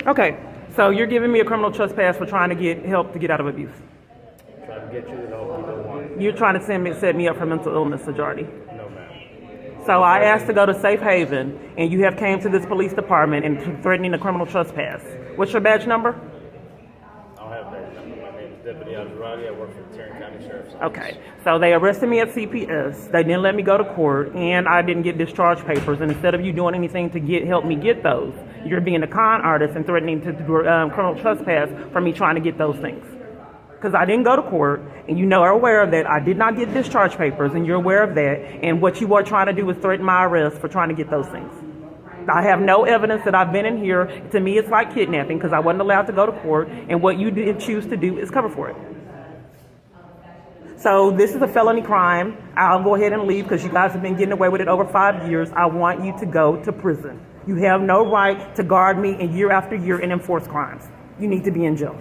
Okay, so you're giving me a criminal trespass for trying to get help to get out of abuse. Try to get you to help you don't want. You're trying to set me up for mental illness, majority. No, ma'am. So I asked to go to Safe Haven, and you have came to this police department and threatening a criminal trespass. What's your badge number? I don't have that number. My name is Deputy Algerati. I work for the Tarrant County Sheriff's Office. Okay, so they arrested me at CPS. They didn't let me go to court, and I didn't get discharge papers. And instead of you doing anything to help me get those, you're being a con artist and threatening to do criminal trespass for me trying to get those things. Because I didn't go to court, and you are aware of that. I did not get discharge papers, and you're aware of that. And what you are trying to do is threaten my arrest for trying to get those things. I have no evidence that I've been in here. To me, it's like kidnapping because I wasn't allowed to go to court, and what you did choose to do is cover for it. So this is a felony crime. I'll go ahead and leave because you guys have been getting away with it over 5 years. I want you to go to prison. You have no right to guard me and year after year and enforce crimes. You need to be in jail.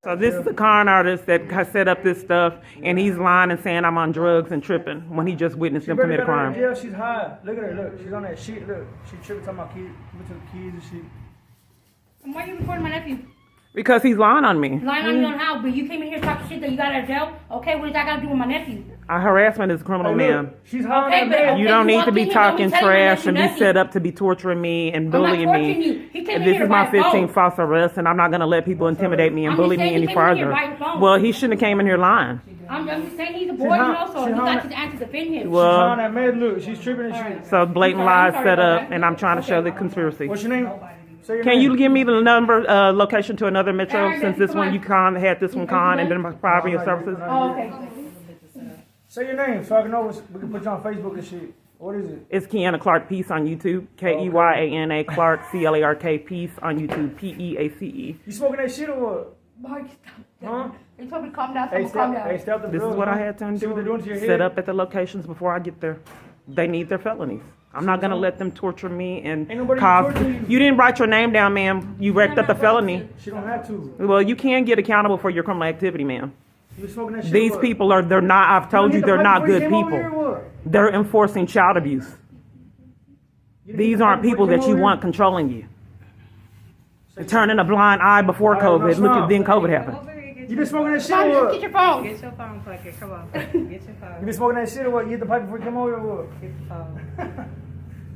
So this is a con artist that has set up this stuff, and he's lying and saying I'm on drugs and tripping when he just witnessed them commit a crime. Yeah, she's high. Look at her. Look, she's on that shit. Look, she tripping talking about kids. Give it to the kids and shit. And why are you recording my nephew? Because he's lying on me. Lying on me on how? But you came in here talking shit that you got out of jail? Okay, what does that got to do with my nephew? Harassment is criminal, Hey, ma'am. look, she's high on Okay, that but- bed. You don't need to walked be in here, talking don't be telling me trash that and you be nothing. set up to be torturing me and I'm not bullying torturing me. you. He came in This here is my by phone. 15th false arrest, and I'm not going to let people intimidate me and I'm bully just me saying any he came in here further. by phone. Well, he shouldn't have came in here lying. I'm just saying he's a boy, high- you know, so she's he high- got his aunt to defend him. Well, She's on that bed. Look, she's tripping and shit. So blatant I'm lies sorry set about up, that. and I'm trying to show the conspiracy. What's your name? Say your Can name. you give me the number, location to another metro, Alright, since then, this one come you on. had this one con, and then my property and services? Oh, okay. Say your name so I can know we can put you on Facebook and shit. What is it? It's Keyana Clark Peace on YouTube. Keyana Clark CLARK Peace on YouTube. PEACE. You smoking that shit or what? Mark, stop. Huh? They told me to calm down, so Hey, I'm calm stop. down. Hey, stop the This is drugs, what I huh? had to See what they're doing to do. your Set head? up at the locations before I get there. They need their felonies. I'm not gonna let them torture me and Ain't nobody cause. torturing you. You didn't write your name down, ma'am. You wrecked up the felony. She don't have to. Well, you can get accountable for your criminal activity, ma'am. You was smoking that shit. These or what? people they're not, I've told you, didn't get they're the not pipe before good you came over here people. or what? They're enforcing child abuse. You didn't These get the aren't pipe people before that came you over want controlling you. They're turning a blind eye before All right, COVID. no, Look at stop. then COVID happened. here? You been smoking that shit Come on, or just what? get your phone. Get your phone, Clucker. Come on. Get your You phone. been smoking that shit or what? You hit the pipe before you came over here or what? Get the phone.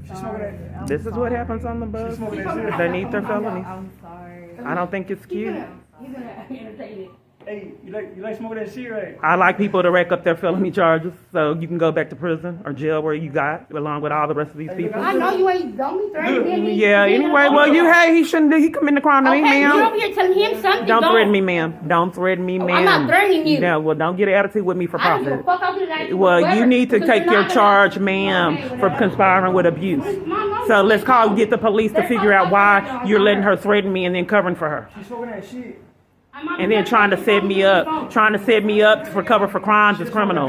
She smoking that. This is what happens on the bus. smoking that shit. They need their felonies. I'm sorry. I don't think it's cute. He's gonna entertain it. Hey, you like smoking that shit, right? I like people to rack up their felony charges so you can go back to prison or jail where you got, along with all the rest of these people. I know you ain't dummy threatening me. Yeah, anyway, well, he shouldn't, he committed a crime to me, Okay, you over ma'am. here telling him something. Don't threaten me, ma'am. Don't threaten me, ma'am. I'm not threatening you. No, well, don't get an attitude with me for I don't give a profit. fuck. I'll do that. Well, you need to Because take you're your not gonna- charge, ma'am, Okay, for whatever. conspiring with abuse. Mom, So let's get the police to figure out why you're letting her threaten me and then covering for her. She smoking that shit. And then trying to set me up, for cover for crimes is criminal.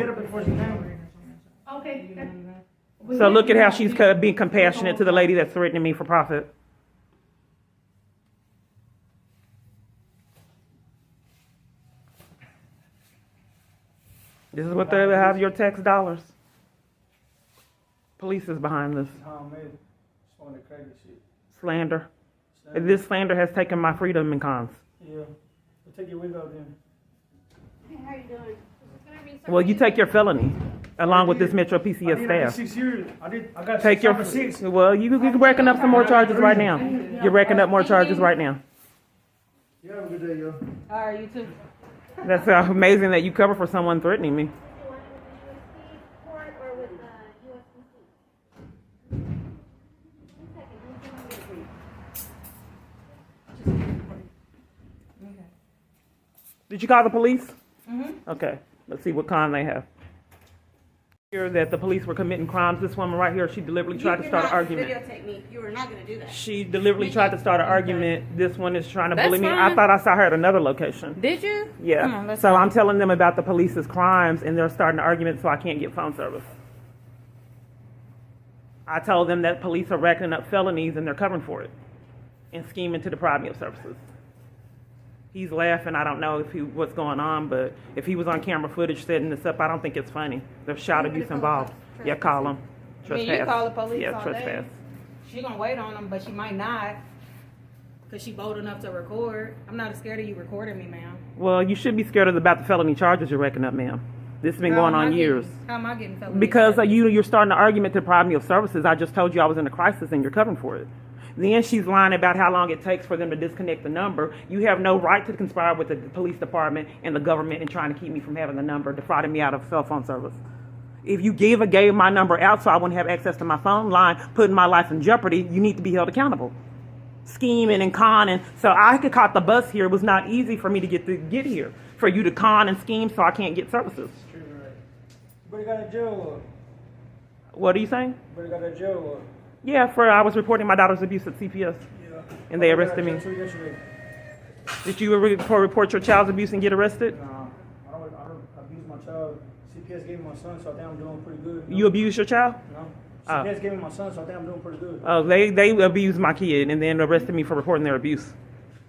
Okay. So look at how she's being compassionate to the lady that's threatening me for profit. This is what they have your tax dollars. Police is behind this Smoking that crazy shit. slander. This slander has taken my freedom and cons. Yeah. We'll take your wig out then. How you doing? Well, you take your felony along with this Metro I PCS did staff. 6 years. I got Take your 6. well. You're racking up some more charges right now. You're racking up more charges right now. You have a good day, yo. All right, you too. That's amazing that you cover for someone threatening me. Did you call the police? Okay, let's see what con they have. Here that the police were committing crimes. This woman right here, she deliberately tried to start an argument. Videotape me. You were not going to do that. She deliberately tried to start an argument. This one is trying to That's bully me. fine. I thought I saw her at another location. Did you? Yeah. Come on, let's So go. I'm telling them about the police's crimes, and they're starting an argument, so I can't get phone service. I told them that police are racking up felonies, and they're covering for it, and scheming to deprive me of services. He's laughing. I don't know what's going on, but if he was on camera footage setting this up, I don't think it's funny. There's child abuse involved. Yeah, call him. I mean, you call the police Yeah, all trespass. day. She gonna wait on him, but she might not. Because she bold enough to record. I'm not scared of you recording me, ma'am. Well, you should be scared about the felony charges you're racking up, ma'am. This has been going on years. How am I getting felony Because charges? you're starting an argument to deprive me of services. I just told you I was in a crisis and you're covering for it. Then she's lying about how long it takes for them to disconnect the number. You have no right to conspire with the police department and the government and trying to keep me from having the number, defrauding me out of cell phone service. If you gave my number out so I wouldn't have access to my phone line, putting my life in jeopardy, you need to be held accountable. Scheming and conning. So I could caught the bus here. It was not easy for me to get here. For you to con and scheme so I can't get services. True, right. But you got a jail. What are you saying? But you got a jail. Yeah, I was reporting my daughter's abuse at CPS. Yeah. And they arrested me. Yesterday. Did you report your child's abuse and get arrested? Nah, I don't abuse my child. CPS gave me my son, so I think I'm doing pretty good. You abused your child? No. CPS gave me my son, so I think I'm doing pretty good. Oh, they abused my kid and then arrested me for reporting their abuse.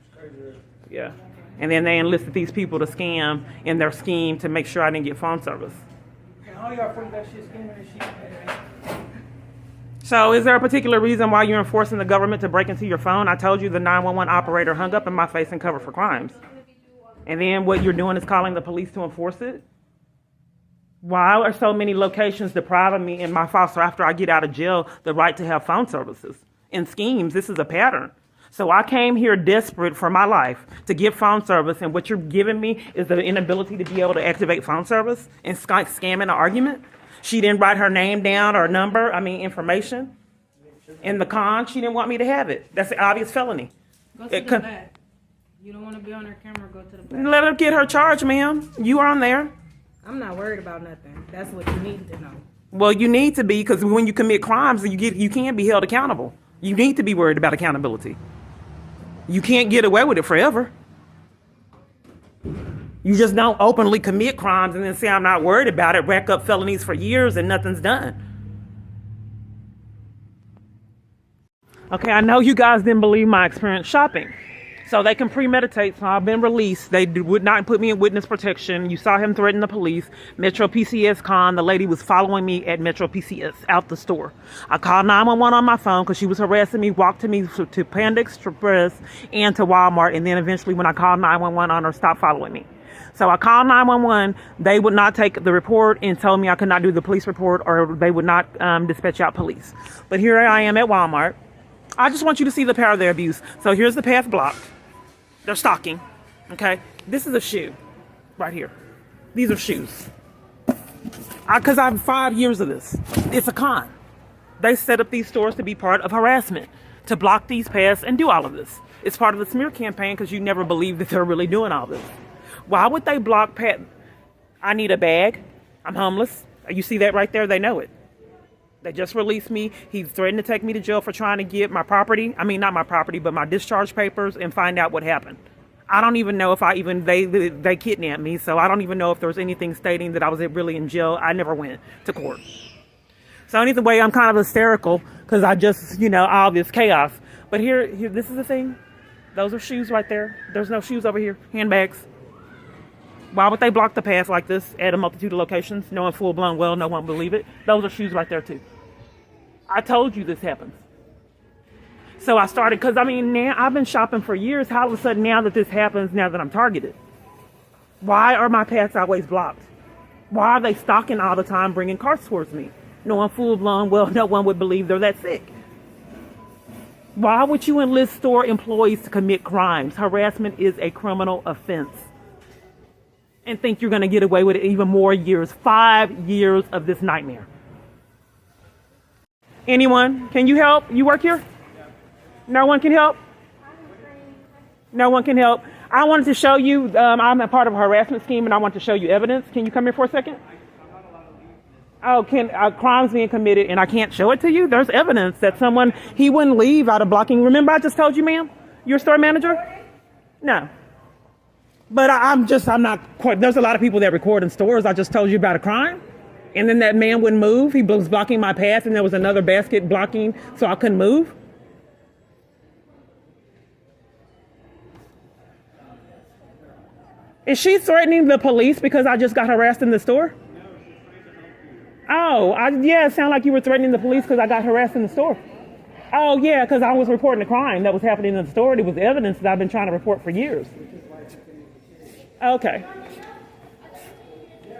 It's crazy. Right? Yeah. And then they enlisted these people to scam in their scheme to make sure I didn't get phone service. And all y'all think that shit scamming and shit. So is there a particular reason why you're enforcing the government to break into your phone? I told you the 911 operator hung up in my face and covered for crimes. And then what you're doing is calling the police to enforce it? Why are so many locations depriving me in my foster after I get out of jail the right to have phone services? In schemes, this is a pattern. So I came here desperate for my life to get phone service, and what you're giving me is the inability to be able to activate phone service and scamming an argument? She didn't write her name down or information. In the con, she didn't want me to have it. That's an obvious felony. Go to the back. You don't want to be on her camera, go to the back. Let her get her charge, ma'am. You are on there. I'm not worried about nothing. That's what you need to know. Well, you need to be, because when you commit crimes, you can't be held accountable. You need to be worried about accountability. You can't get away with it forever. You just don't openly commit crimes and then say, I'm not worried about it, rack up felonies for years and nothing's done. Okay, I know you guys didn't believe my experience shopping. So they can premeditate, so I've been released. They would not put me in witness protection. You saw him threaten the police. Metro PCS con, the lady was following me at Metro PCS out the store. I called 911 on my phone because she was harassing me, walked to me to Panda Express and to Walmart, and then eventually when I called 911 on her, stopped following me. So I called 911. They would not take the report and told me I could not do the police report, or they would not dispatch out police. But here I am at Walmart. I just want you to see the power of their abuse. So here's the path blocked. They're stalking, okay? This is a shoe right here. These are shoes. Because I have 5 years of this. It's a con. They set up these stores to be part of harassment, to block these paths and do all of this. It's part of the smear campaign because you never believe that they're really doing all this. Why would they block path? I need a bag. I'm homeless. You see that right there? They know it. They just released me. He threatened to take me to jail for trying to get my property. I mean, not my property, but my discharge papers and find out what happened. I don't even know if they kidnapped me. So I don't even know if there was anything stating that I was really in jail. I never went to court. So anyway, I'm kind of hysterical because I just, all this chaos. But here, this is the thing. Those are shoes right there. There's no shoes over here. Handbags. Why would they block the path like this at a multitude of locations, knowing full blown well no one will believe it? Those are shoes right there too. I told you this happens. So I started, because now I've been shopping for years. How all of a sudden now that this happens, now that I'm targeted? Why are my paths always blocked? Why are they stalking all the time, bringing cars towards me? Knowing full blown well no one would believe they're that sick. Why would you enlist store employees to commit crimes? Harassment is a criminal offense. And think you're going to get away with it even more years. 5 years of this nightmare. Anyone? Can you help? You work here? No one can help? No one can help. I wanted to show you, I'm a part of a harassment scheme and I want to show you evidence. Can you come here for a second? Oh, crimes being committed and I can't show it to you? There's evidence that he wouldn't leave out of blocking. Remember I just told you, ma'am? You're a store manager? No. But I'm not quite, there's a lot of people that record in stores. I just told you about a crime. And then that man wouldn't move. He was blocking my path and there was another basket blocking so I couldn't move. Is she threatening the police because I just got harassed in the store? Oh, it sounded like you were threatening the police because I got harassed in the store. Oh, yeah, because I was reporting a crime that was happening in the store. It was evidence that I've been trying to report for years. Okay.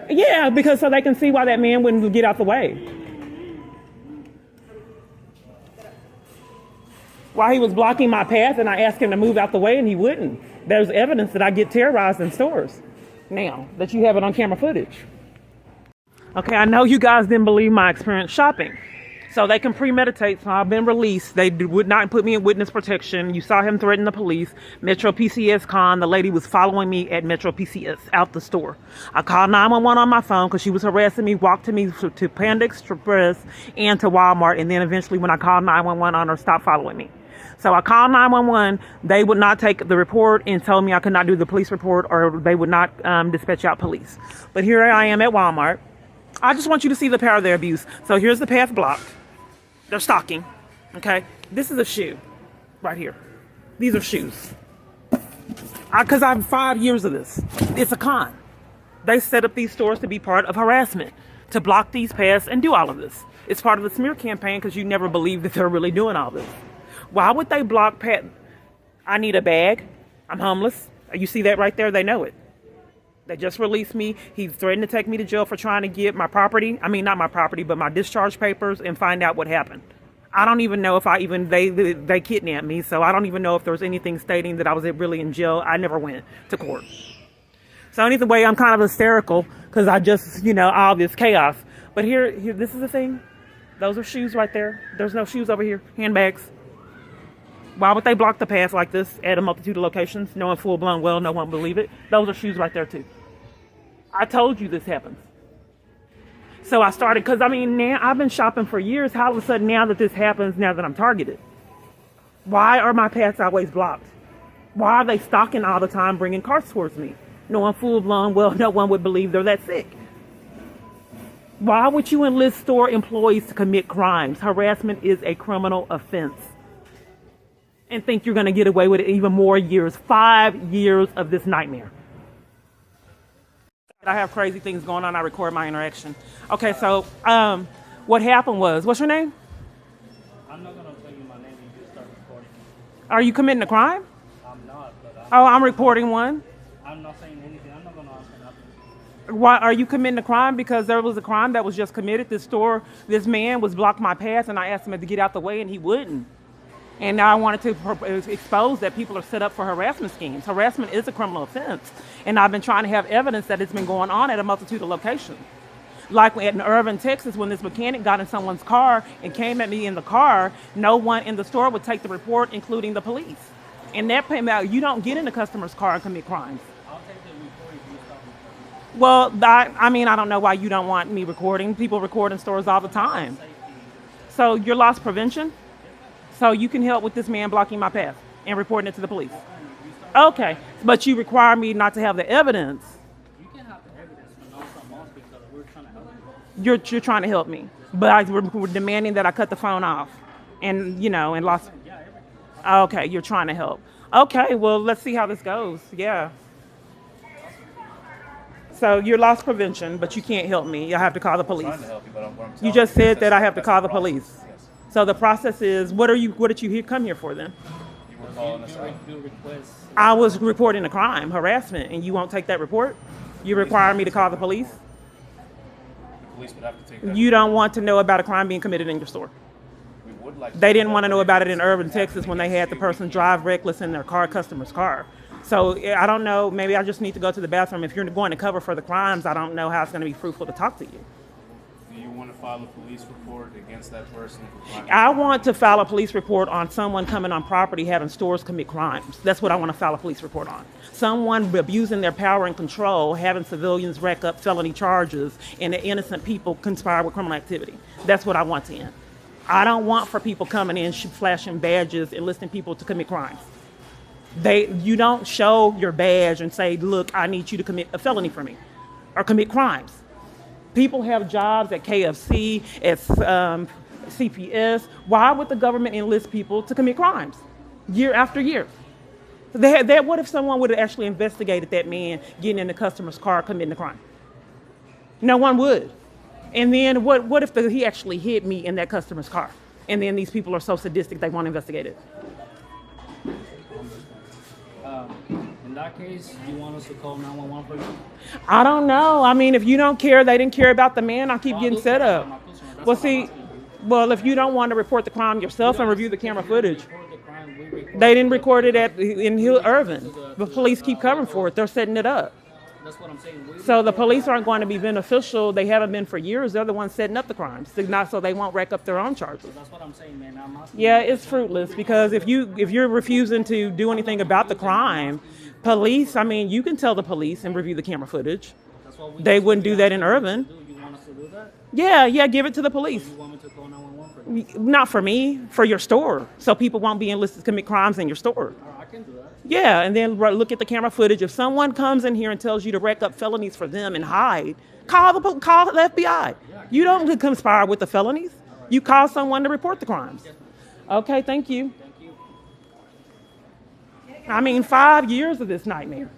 Yeah, because so they can see why that man wouldn't get out the way. Why he was blocking my path and I asked him to move out the way and he wouldn't. There's evidence that I get terrorized in stores now that you have it on camera footage. Okay, I know you guys didn't believe my experience shopping. So they can premeditate, so I've been released. They would not put me in witness protection. You saw him threaten the police. Metro PCS con, the lady was following me at Metro PCS out the store. I called 911 on my phone because she was harassing me, walked to me to Panda Express and to Walmart, and then eventually when I called 911 on her, stopped following me. So I called 911. They would not take the report and told me I could not do the police report or they would not dispatch out police. But here I am at Walmart. I just want you to see the power of their abuse. So here's the path blocked. They're stalking, okay? This is a shoe right here. These are shoes. Because I have 5 years of this. It's a con. They set up these stores to be part of harassment, to block these paths and do all of this. It's part of the smear campaign because you never believe that they're really doing all this. Why would they block path? I need a bag. I'm homeless. You see that right there? They know it. They just released me. He threatened to take me to jail for trying to get my property. I mean, not my property, but my discharge papers and find out what happened. I don't even know if they kidnapped me. So I don't even know if there was anything stating that I was really in jail. I never went to court. So either way, I'm kind of hysterical because I just, all this chaos. But here, this is the thing. Those are shoes right there. There's no shoes over here. Handbags. Why would they block the path like this at a multitude of locations, knowing full blown well no one will believe it? Those are shoes right there too. I told you this happens. So I started, because now I've been shopping for years. How all of a sudden now that this happens, now that I'm targeted? Why are my paths always blocked? Why are they stalking all the time, bringing cars towards me? Knowing full blown well no one would believe they're that sick. Why would you enlist store employees to commit crimes? Harassment is a criminal offense. And think you're going to get away with it even more years. 5 years of this nightmare. I have crazy things going on. I record my interaction. Okay, so what happened was, what's your name? I'm not going to tell you my name. You just start recording. Are you committing a crime? I'm not, but I'm reporting one. I'm not saying anything. I'm not going to answer nothing. Why are you committing a crime? Because there was a crime that was just committed. This man was blocking my path and I asked him to get out the way and he wouldn't. And now I wanted to expose that people are set up for harassment schemes. Harassment is a criminal offense. And I've been trying to have evidence that it's been going on at a multitude of locations. Like in Irving, Texas, when this mechanic got in someone's car and came at me in the car, no one in the store would take the report, including the police. And that came out, you don't get in the customer's car and commit crimes. I'll take the report if you stop recording. Well, I don't know why you don't want me recording. People record in stores all the time. So you're loss prevention? So you can help with this man blocking my path and reporting it to the police. Okay, but you require me not to have the evidence. You can have the evidence, but not from us because we're trying to help you. You're trying to help me, but we're demanding that I cut the phone off, and and lost. Yeah, everything. Okay, you're trying to help. Okay, well let's see how this goes. Yeah. So you're loss prevention, but you can't help me. I have to call the police. I'm trying to help you, but what I'm telling You just you is said that I have to that's call the the process. police. Yes. So the process is, what did you come here for then? You were calling us out. Do requests. I was reporting a crime, harassment, and you won't take that report? You require me to call the police? The police would have to take that. You don't want to know about a crime being committed in your store? We would like to They take didn't that, want to but know if about it it's- in Irving, if it's Texas when they happening had the against person you, drive reckless in their customer's car. So I don't know, maybe I just need to go to the bathroom. If you're going to cover for the crimes, I don't know how it's going to be fruitful to talk to you. Do you want to file a police report against that person? For crime? I want to file a police report on someone coming on property having stores commit crimes. That's what I want to file a police report on. Someone abusing their power and control, having civilians rack up felony charges, and the innocent people conspire with criminal activity. That's what I want to end. I don't want for people coming in, flashing badges, enlisting people to commit crimes. You don't show your badge and say, look, I need you to commit a felony for me or commit crimes. People have jobs at KFC, at CPS. Why would the government enlist people to commit crimes year after year? What if someone would have actually investigated that man getting in the customer's car committing a crime? No one would. And then what if he actually hit me in that customer's car? And then these people are so sadistic they won't investigate it. In that case, do you want us to call 911 for you? I don't know. I mean, if you don't care, they didn't care about the man, I'll keep getting set up. My concern. That's Well, what I'm see, asking you. well, if you don't want to report the crime yourself and review the camera footage, Record the crime, we record they didn't the- record it in Hill Irvin. The police keep covering for it. They're setting it up. That's what I'm saying. We So the record- police aren't going to be beneficial. They haven't been for years. They're the ones setting up the crimes, so they won't rack up their own charges. That's what I'm saying, man. I'm asking Yeah, you. it's fruitless because if you're refusing to do anything about the crime, police, I mean, you can tell the police and review the camera footage. That's what we They wouldn't do that in Irvin. do. You want us to do that? Yeah, give it to the police. You want me to call 911 for you? Not for me, for your store, so people won't be enlisted to commit crimes in your store. I can do that. Yeah, and then look at the camera footage. If someone comes in here and tells you to rack up felonies for them and hide, call the FBI. You don't conspire with the felonies. You call someone to report the crimes. Okay, thank you. Thank you. I mean, 5 years of this nightmare.